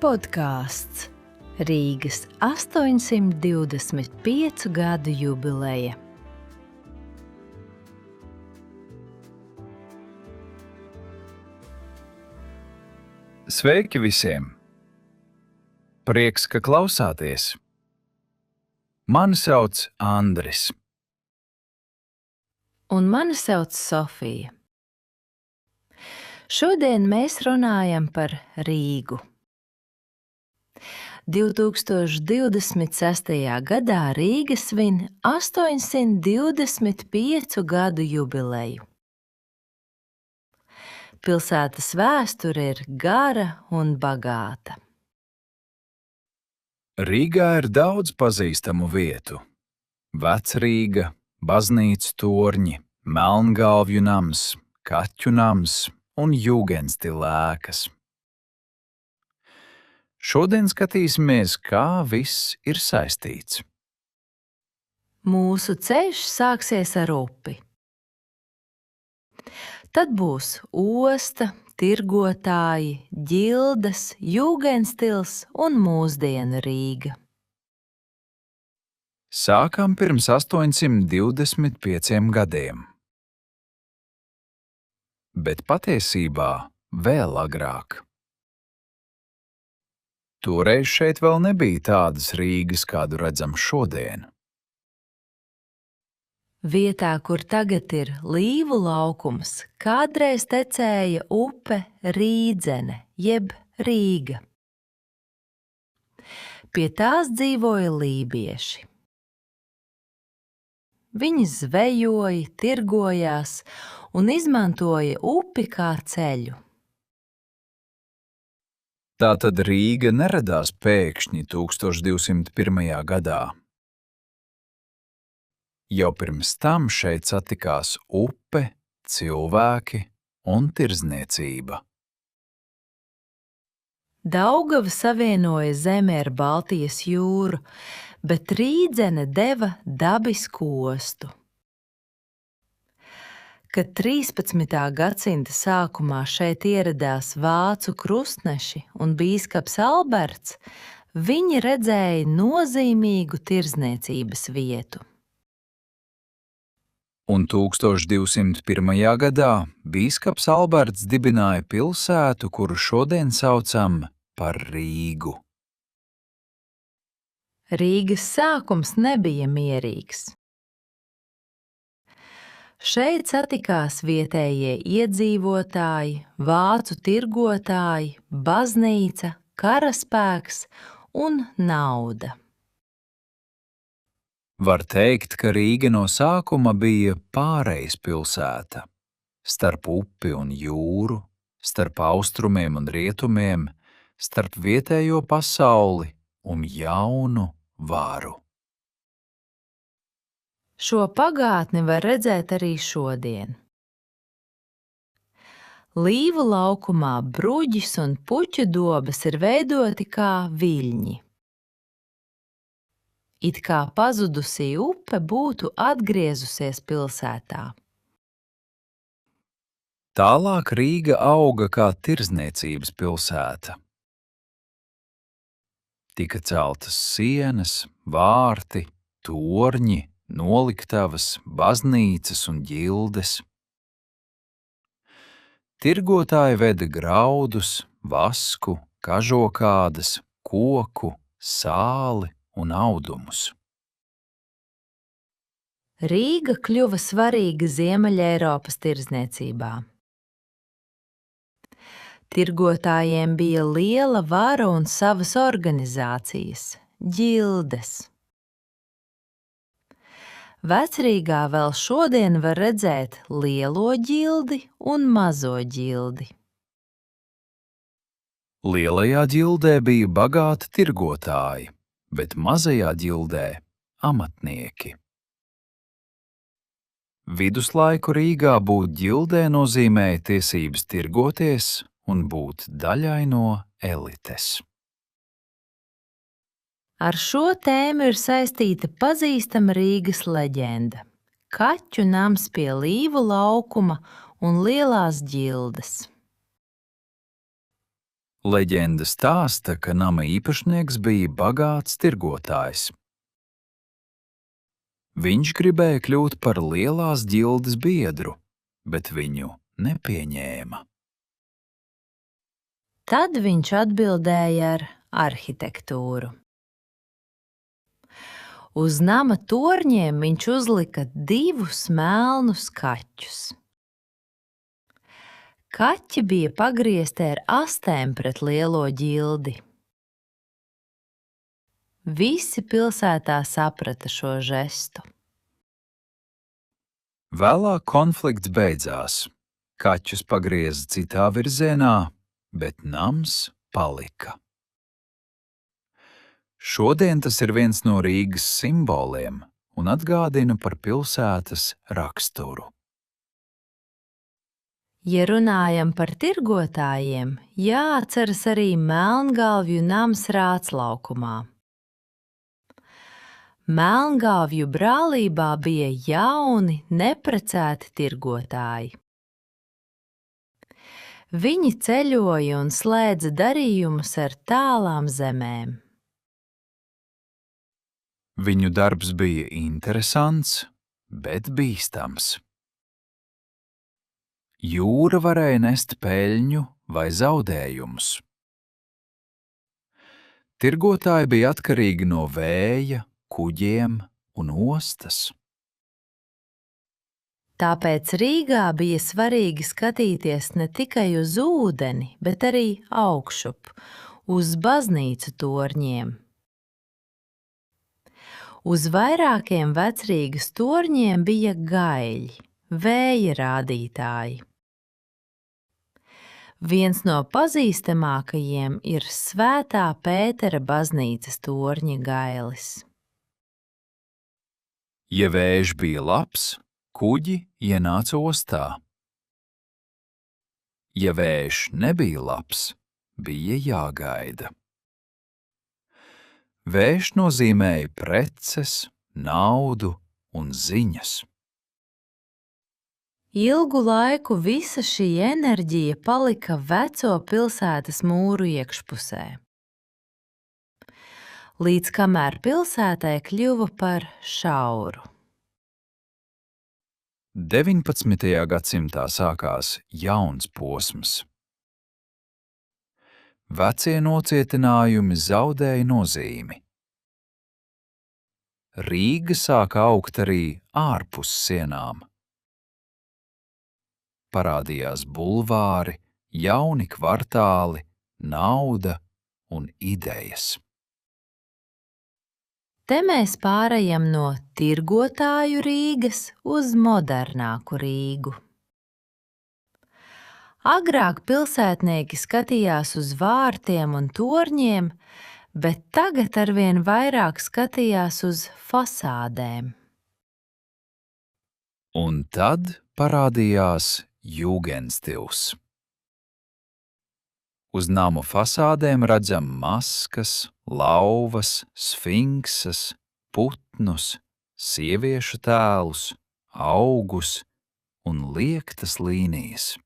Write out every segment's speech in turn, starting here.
Podkāsts Rīgas 825 gadu jubileja. Sveiki visiem! Prieks, ka klausāties! Mani sauc Andris. Un mani sauc Sofija. Šodien mēs runājam par Rīgu. 2026. gadā Rīga svin 825 gadu jubileju. Pilsētas vēsture ir gara un bagāta. Rīgā ir daudz pazīstamu vietu. Vecrīga, baznīcu torņi, Melngalvju nams, Kaķu nams un Jūgenstila ēkas. Šodien skatīsimies, kā viss ir saistīts. Mūsu ceļš sāksies ar upi. Tad būs osta, tirgotāji, ģildes, Jūgenstils un mūsdienu Rīga. Sākam pirms 825 gadiem. Bet patiesībā vēl agrāk. Toreiz šeit vēl nebija tādas Rīgas, kādu redzam šodien. Vietā, kur tagad ir Līvu laukums, kādreiz tecēja upe Rīdzene, jeb Rīga. Pie tās dzīvoja lībieši. Viņi zvejoja, tirgojās un izmantoja upi kā ceļu. Tātad Rīga neradās pēkšņi 1201. gadā. Jau pirms tam šeit satikās upe, cilvēki un tirdzniecība. Daugava savienoja zemi ar Baltijas jūru, bet Rīdzene deva dabisku ostu. Kad 13. gadsimta sākumā šeit ieradās vācu krustneši un bīskaps Alberts, viņi redzēja nozīmīgu tirdzniecības vietu. Un 1201. gadā bīskaps Alberts dibināja pilsētu, kuru šodien saucam par Rīgu. Rīgas sākums nebija mierīgs. Šeit satikās vietējie iedzīvotāji, vācu tirgotāji, baznīca, karaspēks un nauda. Var teikt, ka Rīga no sākuma bija pārejas pilsēta. Starp upi un jūru, starp austrumiem un rietumiem, starp vietējo pasauli un jaunu varu. Šo pagātni var redzēt arī šodien. Līvu laukumā bruģis un puķu dobas ir veidoti kā viļņi. It kā pazudusī upe būtu atgriezusies pilsētā. Tālāk Rīga auga kā tirdzniecības pilsēta. Tika celtas sienas, vārti, torņi, noliktavas, baznīcas un ģildes. Tirgotāji veda graudus, vasku, kažokādas, koku, sāli un audumus. Rīga kļuva svarīga Ziemeļeiropas tirdzniecībā. Tirgotājiem bija liela vara un savas organizācijas – ģildes. Vecrīgā vēl šodien var redzēt lielo ģildi un mazo ģildi. Lielajā ģildē bija bagāti tirgotāji, bet mazajā ģildē amatnieki. Viduslaiku Rīgā būt ģildē nozīmēja tiesības tirgoties un būt daļai no elites. Ar šo tēmu ir saistīta pazīstama Rīgas leģenda – Kaķu nams pie Līvu laukuma un Lielās ģildes. Leģenda stāsta, ka nama īpašnieks bija bagāts tirgotājs. Viņš gribēja kļūt par lielās ģildes biedru, bet viņu nepieņēma. Tad viņš atbildēja ar arhitektūru. Uz nama torņiem viņš uzlika 2 melnus kaķus. Kaķi bija pagriezti ar astēm pret lielo ģildi. Visi pilsētā saprata šo žestu. Vēlāk konflikts beidzās. Kaķus pagrieza citā virzienā, bet nams palika. Šodien tas ir viens no Rīgas simboliem un atgādina par pilsētas raksturu. Ja runājam par tirgotājiem, jāatceras arī Melngalvju nams Rāclaukumā. Melngalvju brālībā bija jauni, neprecēti tirgotāji. Viņi ceļoja un slēdza darījumus ar tālām zemēm. Viņu darbs bija interesants, bet bīstams. Jūra varēja nest peļņu vai zaudējumus. Tirgotāji bija atkarīgi no vēja, kuģiem un ostas. Tāpēc Rīgā bija svarīgi skatīties ne tikai uz ūdeni, bet arī augšup, uz baznīcu torņiem. Uz vairākiem vecrīgas torņiem bija gaļi, vēja rādītāji. Viens no pazīstamākajiem ir Svētā Pētera baznīcas torņa gailis. Ja vējš bija labs, kuģi ienāca ostā. Ja vējš nebija labs, bija jāgaida. Vējš nozīmēja preces, naudu un ziņas. Ilgu laiku visa šī enerģija palika veco pilsētas mūru iekšpusē. Līdz kamēr pilsētai kļuva par šauru. 19. gadsimtā sākās jauns posms. Vecie nocietinājumi zaudēja nozīmi. Rīga sāka augt arī ārpus sienām. Parādījās bulvāri, jauni kvartāli, nauda un idejas. Te mēs pārejam no tirgotāju Rīgas uz modernāku Rīgu. Agrāk pilsētnieki skatījās uz vārtiem un torņiem, bet tagad arvien vairāk skatījās uz fasādēm. Un tad parādījās jūgenstils. Uz namu fasādēm redzam maskas, lauvas, sfinksas, putnus, sieviešu tēlus, augus un liektas līnijas.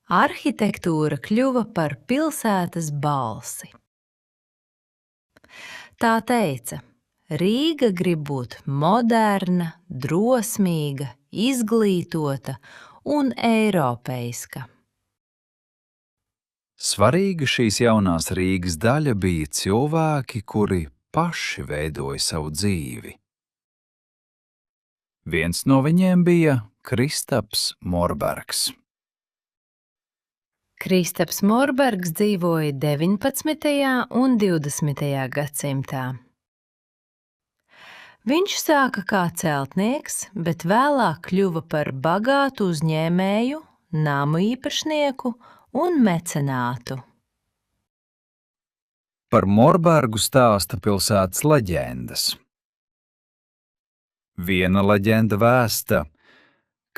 Arhitektūra kļuva par pilsētas balsi. Tā teica, Rīga grib būt moderna, drosmīga, izglītota un eiropeiska. Svarīga šīs jaunās Rīgas daļa bija cilvēki, kuri paši veidoja savu dzīvi. Viens no viņiem bija Kristaps Morbergs. Kristaps Morbergs dzīvoja 19. un 20. gadsimtā. Viņš sāka kā celtnieks, bet vēlāk kļuva par bagātu uzņēmēju, namu īpašnieku un mecenātu. Par Morbergu stāsta pilsētas leģendas. Viena leģenda vēsta,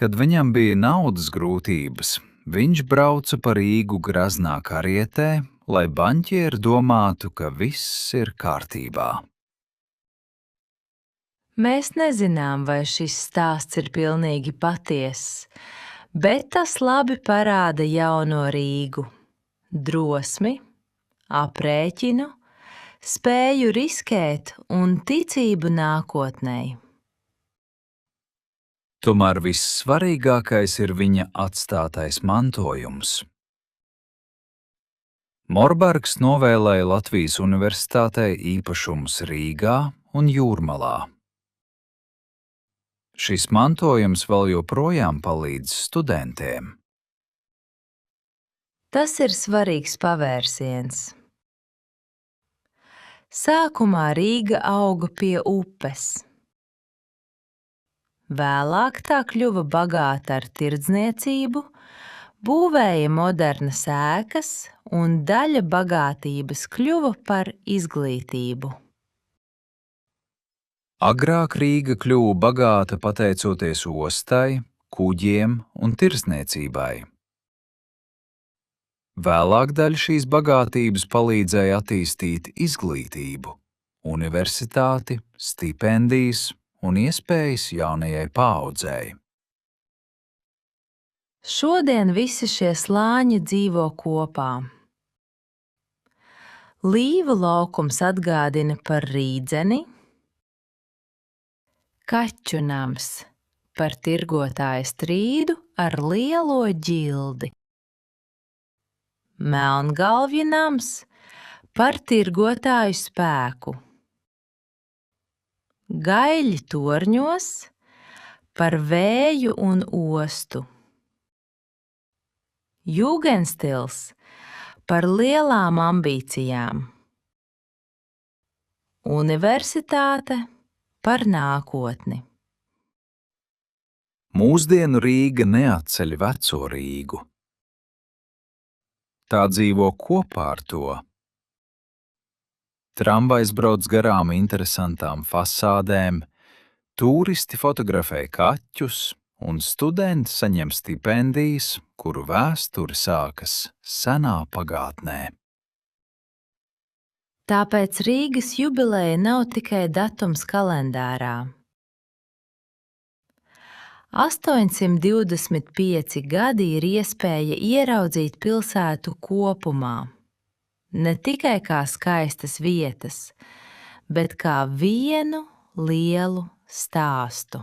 kad viņam bija naudas grūtības, viņš brauca pa Rīgu graznā karietē, lai baņķieri domātu, ka viss ir kārtībā. Mēs nezinām, vai šis stāsts ir pilnīgi patiess, bet tas labi parāda jauno Rīgu. drosmi, aprēķinu, spēju riskēt un ticību nākotnei. Tomēr vissvarīgākais ir viņa atstātais mantojums. Morbergs novēlēja Latvijas Universitātei īpašumus Rīgā un Jūrmalā. Šis mantojums vēl joprojām palīdz studentiem. Tas ir svarīgs pavērsiens. Sākumā Rīga auga pie upes. Vēlāk tā kļuva bagāta ar tirdzniecību, būvēja modernas ēkas un daļa bagātības kļuva par izglītību. Agrāk Rīga kļuva bagāta pateicoties ostai, kuģiem un tirdzniecībai. Vēlāk daļa šīs bagātības palīdzēja attīstīt izglītību, universitāti, stipendijas un iespējas jaunajai paaudzei. Šodien visi šie slāņi dzīvo kopā. Līvu laukums atgādina par Rīdzeni, Kaķu nams par tirgotāja strīdu ar lielo ģildi, Melngalvja nams par tirgotāju spēku, Gaļļi torņos par vēju un ostu, Jūgenstils par lielām ambīcijām, Universitāte par nākotni. Mūsdienu Rīga neatceļ veco Rīgu. Tā dzīvo kopā ar to. Tramvajs brauc garām interesantām fasādēm, tūristi fotografē kaķus un studenti saņem stipendijas, kuru vēsture sākas senā pagātnē. Tāpēc Rīgas jubileja nav tikai datums kalendārā. 825 gadi ir iespēja ieraudzīt pilsētu kopumā, ne tikai kā skaistas vietas, bet kā vienu lielu stāstu.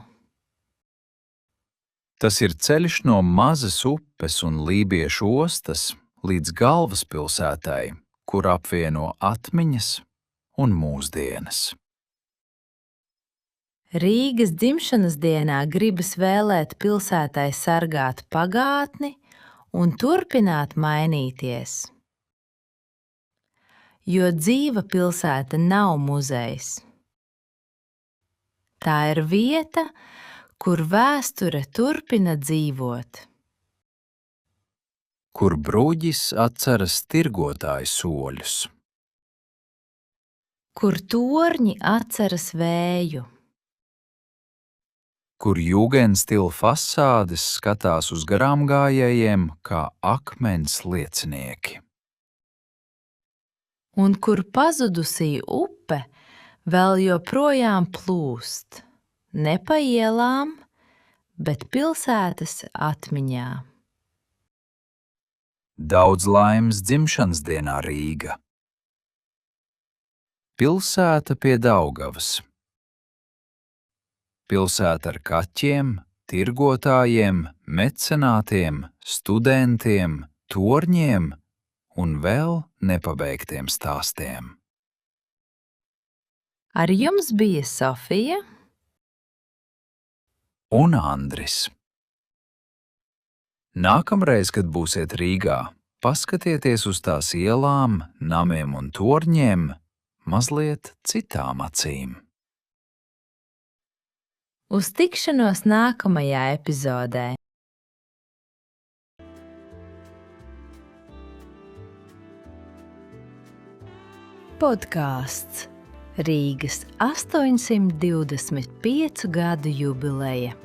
Tas ir ceļš no mazas upes un lībiešu ostas līdz galvaspilsētai, kur apvieno atmiņas un mūsdienas. Rīgas dzimšanas dienā gribas vēlēt pilsētai sargāt pagātni un turpināt mainīties. Jo dzīva pilsēta nav muzejs. Tā ir vieta, kur vēsture turpina dzīvot. Kur bruģis atceras tirgotāju soļus. Kur torņi atceras vēju. Kur jūgenstila fasādes skatās uz garāmgājējiem kā akmens liecinieki. Un kur pazudusī upe vēl joprojām plūst, ne pa ielām, bet pilsētas atmiņā. Daudz laimes dzimšanas dienā Rīga. Pilsēta pie Daugavas. Pilsēta ar kaķiem, tirgotājiem, mecenātiem, studentiem, torņiem un vēl nepabeigtiem stāstiem. Ar jums bija Sofija un Andris. Nākamreiz, kad būsiet Rīgā, paskatieties uz tās ielām, namiem un torņiem mazliet citām acīm. Uz tikšanos nākamajā epizodē. Podkāsts Rīgas 825 gadu jubileja.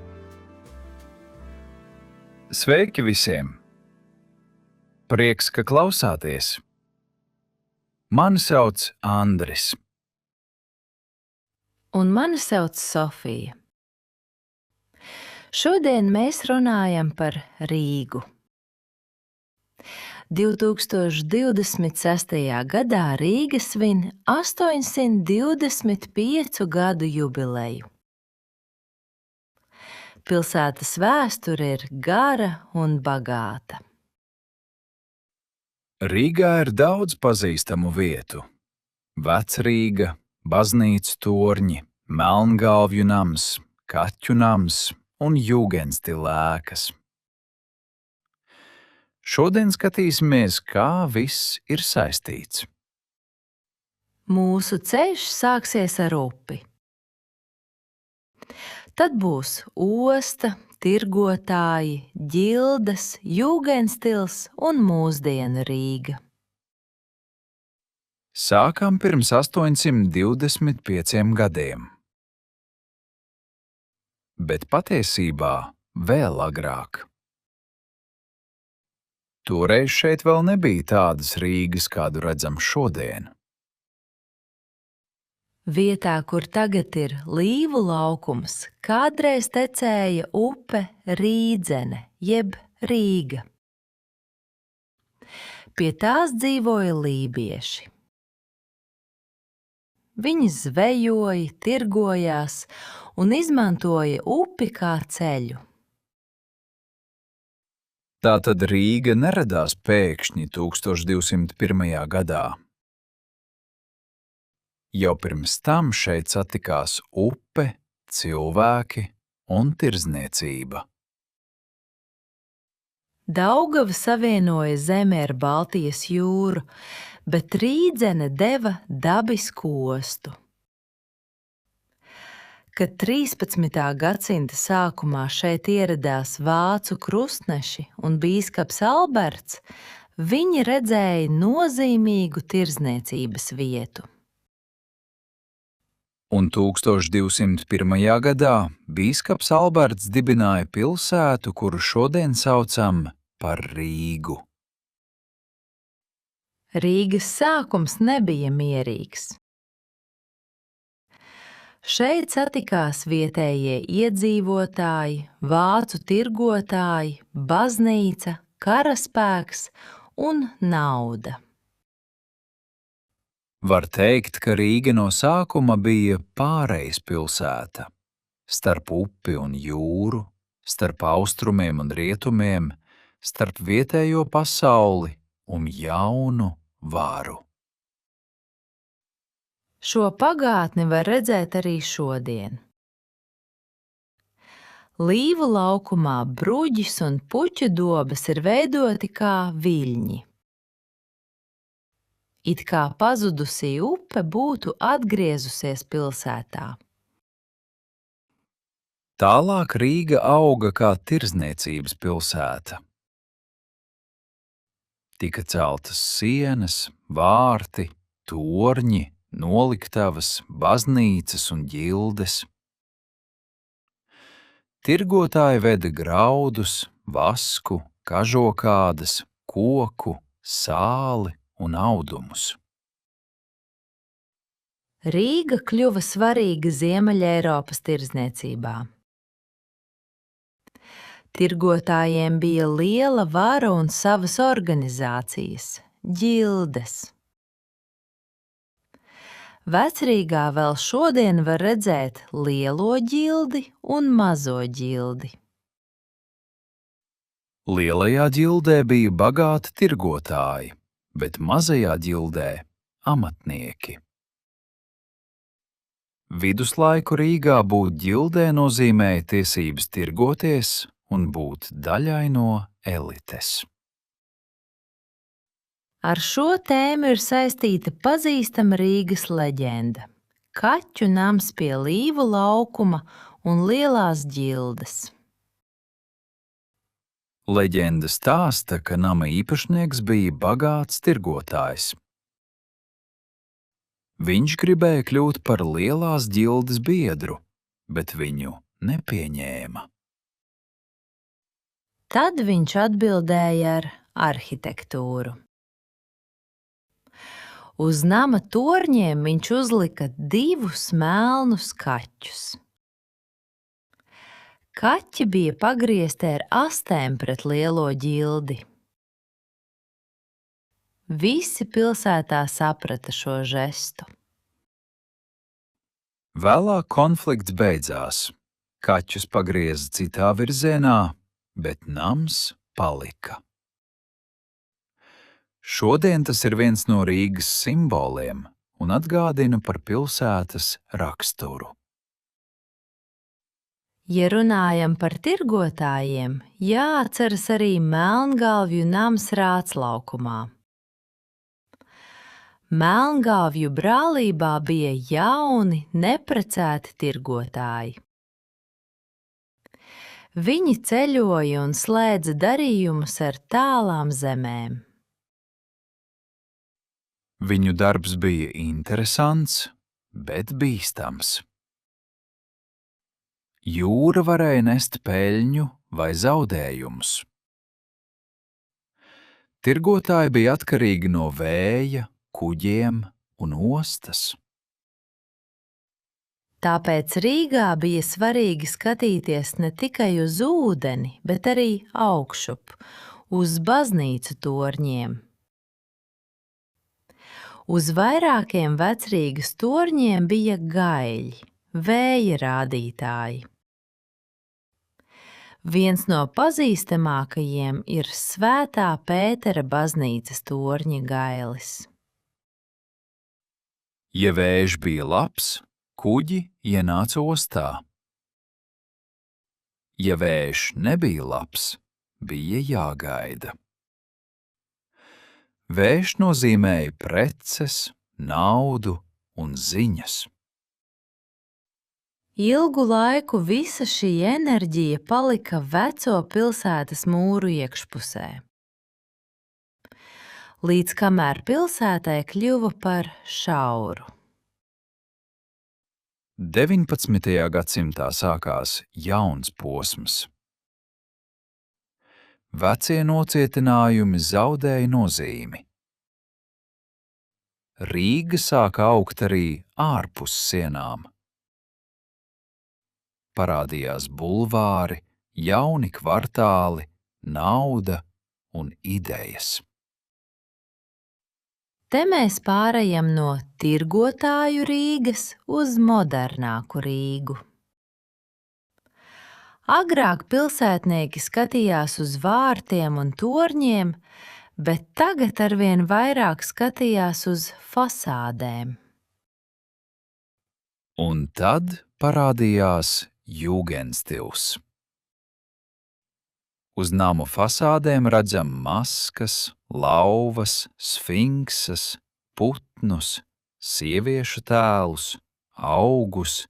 Sveiki visiem! Prieks, ka klausāties! Mani sauc Andris. Un mani sauc Sofija. Šodien mēs runājam par Rīgu. 2026. gadā Rīga svin 825 gadu jubileju. Pilsētas vēsture ir gara un bagāta. Rīgā ir daudz pazīstamu vietu. Vecrīga, baznīcu torņi, Melngalvju nams, Kaķu nams un Jūgenstila ēkas. Šodien skatīsimies, kā viss ir saistīts. Mūsu ceļš sāksies ar upi. Tad būs osta, tirgotāji, ģildes, Jūgenstils un mūsdienu Rīga. Sākām pirms 825 gadiem. Bet patiesībā vēl agrāk. Toreiz šeit vēl nebija tādas Rīgas, kādu redzam šodien. Vietā, kur tagad ir Līvu laukums, kādreiz tecēja upe Rīdzene, jeb Rīga. Pie tās dzīvoja lībieši. Viņi zvejoja, tirgojās un izmantoja upi kā ceļu. Tātad Rīga neradās pēkšņi 1201. gadā. Jau pirms tam šeit satikās upe, cilvēki un tirdzniecība. Daugava savienoja zemi ar Baltijas jūru, bet Rīdzene deva dabisku ostu. Kad 13. gadsimta sākumā šeit ieradās vācu krustneši un bīskaps Alberts, viņi redzēja nozīmīgu tirdzniecības vietu. Un 1201. gadā bīskaps Alberts dibināja pilsētu, kuru šodien saucam par Rīgu. Rīgas sākums nebija mierīgs. Šeit satikās vietējie iedzīvotāji, vācu tirgotāji, baznīca, karaspēks un nauda. Var teikt, ka Rīga no sākuma bija pārejas pilsēta. Starp upi un jūru, starp austrumiem un rietumiem, starp vietējo pasauli un jaunu varu. Šo pagātni var redzēt arī šodien. Līvu laukumā bruģis un puķu dobas ir veidoti kā viļņi. It kā pazudusī upe būtu atgriezusies pilsētā. Tālāk Rīga auga kā tirdzniecības pilsēta. Tika celtas sienas, vārti, torņi, noliktavas, baznīcas un ģildes. Tirgotāji veda graudus, vasku, kažokādas, koku, sāli un audumus. Rīga kļuva svarīga Ziemeļeiropas tirdzniecībā. Tirgotājiem bija liela vara un savas organizācijas – ģildes. Vecrīgā vēl šodien var redzēt lielo ģildi un mazo ģildi. Lielajā ģildē bija bagāti tirgotāji, bet mazajā ģildē – amatnieki. Viduslaiku Rīgā būt ģildē nozīmēja tiesības tirgoties un būt daļai no elites. Ar šo tēmu ir saistīta pazīstama Rīgas leģenda – Kaķu nams pie Līvu laukuma un lielās ģildes. Leģenda stāsta, ka nama īpašnieks bija bagāts tirgotājs. Viņš gribēja kļūt par lielās ģildes biedru, bet viņu nepieņēma. Tad viņš atbildēja ar arhitektūru. Uz nama torņiem viņš uzlika 2 melnus kaķus. Kaķi bija pagriezti ar astēm pret lielo ģildi. Visi pilsētā saprata šo žestu. Vēlāk konflikts beidzās. Kaķus pagrieza citā virzienā, bet nams palika. Šodien tas ir viens no Rīgas simboliem un atgādina par pilsētas raksturu. Ja runājam par tirgotājiem, jāatceras arī Melngalvju nams Rāclaukumā. Melngalvju brālībā bija jauni, neprecēti tirgotāji. Viņi ceļoja un slēdza darījumus ar tālām zemēm. Viņu darbs bija interesants, bet bīstams. Jūra varēja nest peļņu vai zaudējumus. Tirgotāji bija atkarīgi no vēja, kuģiem un ostas. Tāpēc Rīgā bija svarīgi skatīties ne tikai uz ūdeni, bet arī augšup, uz baznīcu torņiem. Uz vairākiem Vecrīgas torņiem bija gaļi, vēja rādītāji. Viens no pazīstamākajiem ir Svētā Pētera baznīcas torņa gailis. Ja vējš bija labs, kuģi ienāca ostā. Ja vējš nebija labs, bija jāgaida. Vējš nozīmēja preces, naudu un ziņas. Ilgu laiku visa šī enerģija palika veco pilsētas mūru iekšpusē, līdz kamēr pilsētai kļuva par šauru. 19. gadsimtā sākās jauns posms. Vecie nocietinājumi zaudēja nozīmi. Rīga sāka augt arī ārpus sienām. Parādījās bulvāri, jauni kvartāli, nauda un idejas. Te mēs pārejam no tirgotāju Rīgas uz modernāku Rīgu. Agrāk pilsētnieki skatījās uz vārtiem un torņiem, bet tagad arvien vairāk skatījās uz fasādēm. Un tad parādījās jūgendstils. Uz namu fasādēm redzam maskas, lauvas, sfinksas, putnus, sieviešu tēlus, augus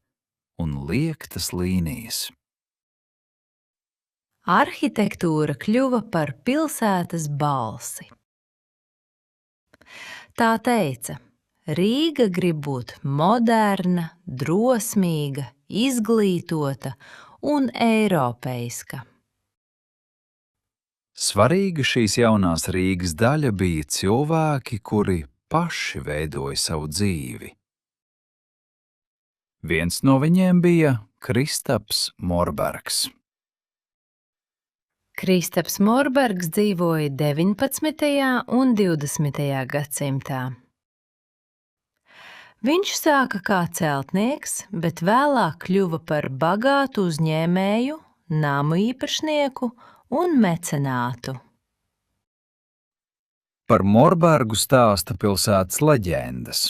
un liektas līnijas. Arhitektūra kļuva par pilsētas balsi. Tā teica, Rīga grib būt moderna, drosmīga, izglītota un eiropeiska. Svarīga šīs jaunās Rīgas daļa bija cilvēki, kuri paši veidoja savu dzīvi. Viens no viņiem bija Kristaps Morbergs. Kristaps Morbergs dzīvoja 19. un 20. gadsimtā. Viņš sāka kā celtnieks, bet vēlāk kļuva par bagātu uzņēmēju, namu īpašnieku un mecenātu. Par Morbergu stāsta pilsētas leģendas.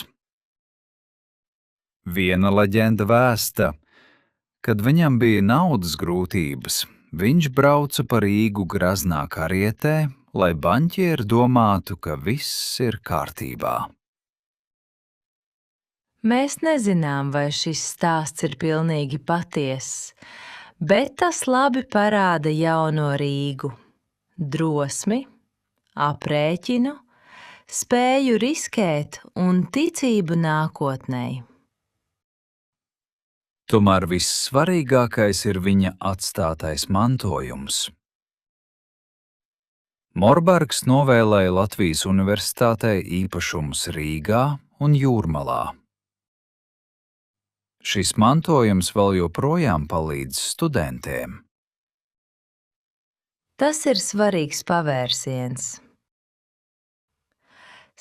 Viena leģenda vēsta, kad viņam bija naudas grūtības, viņš brauca pa Rīgu graznā karietē, lai baņķieri domātu, ka viss ir kārtībā. Mēs nezinām, vai šis stāsts ir pilnīgi patiess, bet tas labi parāda jauno Rīgu. Drosmi, aprēķinu, spēju riskēt un ticību nākotnei. Tomēr vissvarīgākais ir viņa atstātais mantojums. Morbergs novēlēja Latvijas Universitātei īpašumus Rīgā un Jūrmalā. Šis mantojums vēl joprojām palīdz studentiem. Tas ir svarīgs pavērsiens.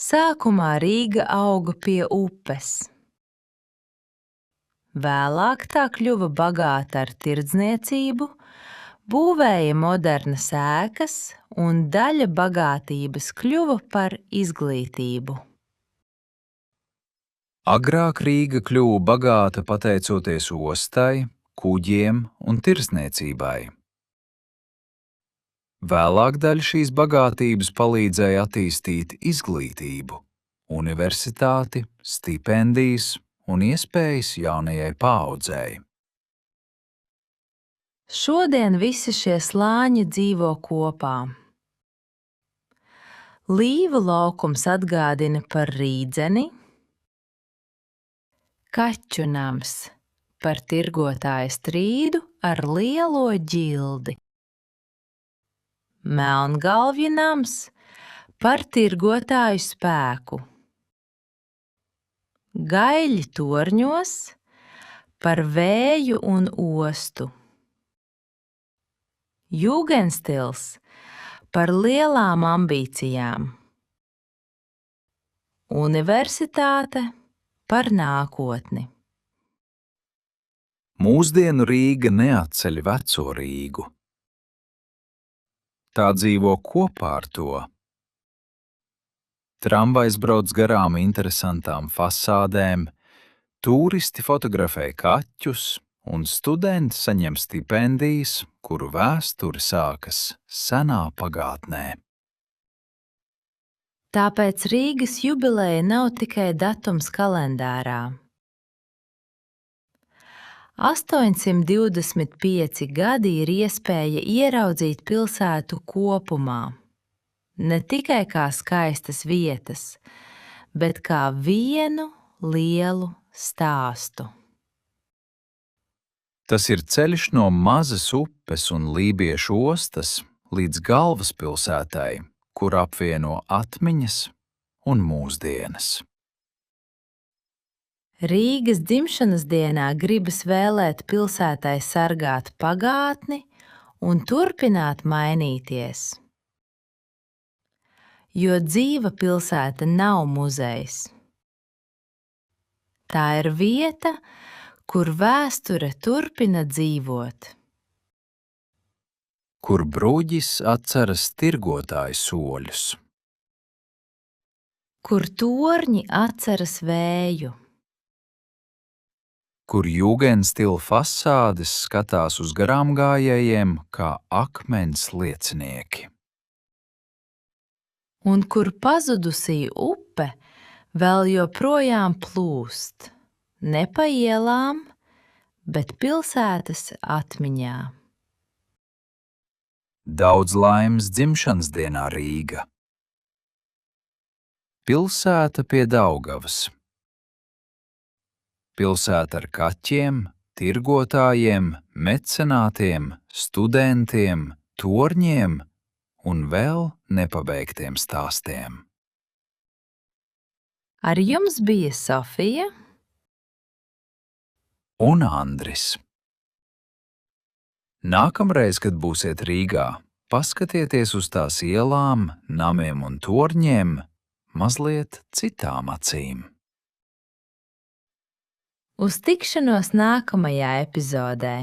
Sākumā Rīga auga pie upes. Vēlāk tā kļuva bagāta ar tirdzniecību, būvēja modernas ēkas un daļa bagātības kļuva par izglītību. Agrāk Rīga kļuva bagāta pateicoties ostai, kuģiem un tirdzniecībai. Vēlāk daļa šīs bagātības palīdzēja attīstīt izglītību, universitāti, stipendijas un iespējas jaunajai paaudzei. Šodien visi šie slāņi dzīvo kopā. Līvu laukums atgādina par Rīdzeni, Kaķu nams par tirgotāja strīdu ar lielo ģildi, Melngalvja nams par tirgotāju spēku, Gaļļi torņos par vēju un ostu, Jūgenstils par lielām ambīcijām, Universitāte par nākotni. Mūsdienu Rīga neatceļ veco Rīgu. Tā dzīvo kopā ar to. Tramvajs brauc garām interesantām fasādēm, tūristi fotografē kaķus un studenti saņem stipendijas, kuru vēsture sākas senā pagātnē. Tāpēc Rīgas jubileja nav tikai datums kalendārā. 825 gadi ir iespēja ieraudzīt pilsētu kopumā, ne tikai kā skaistas vietas, bet kā vienu lielu stāstu. Tas ir ceļš no mazas upes un lībiešu ostas līdz galvaspilsētai, kur apvieno atmiņas un mūsdienas. Rīgas dzimšanas dienā gribas vēlēt pilsētai sargāt pagātni un turpināt mainīties. Jo dzīva pilsēta nav muzejs. Tā ir vieta, kur vēsture turpina dzīvot. Kur bruģis atceras tirgotāju soļus. Kur torņi atceras vēju. Kur jūgenstila fasādes skatās uz garāmgājējiem kā akmens liecinieki. Un kur pazudusī upe vēl joprojām plūst, ne pa ielām, bet pilsētas atmiņā. Daudz laimes dzimšanas dienā Rīga. Pilsēta pie Daugavas. Pilsēta ar kaķiem, tirgotājiem, mecenātiem, studentiem, torņiem un vēl nepabeigtiem stāstiem. Ar jums bija Sofija un Andris. Nākamreiz, kad būsiet Rīgā, paskatieties uz tās ielām, namiem un torņiem mazliet citām acīm. Uz tikšanos nākamajā epizodē!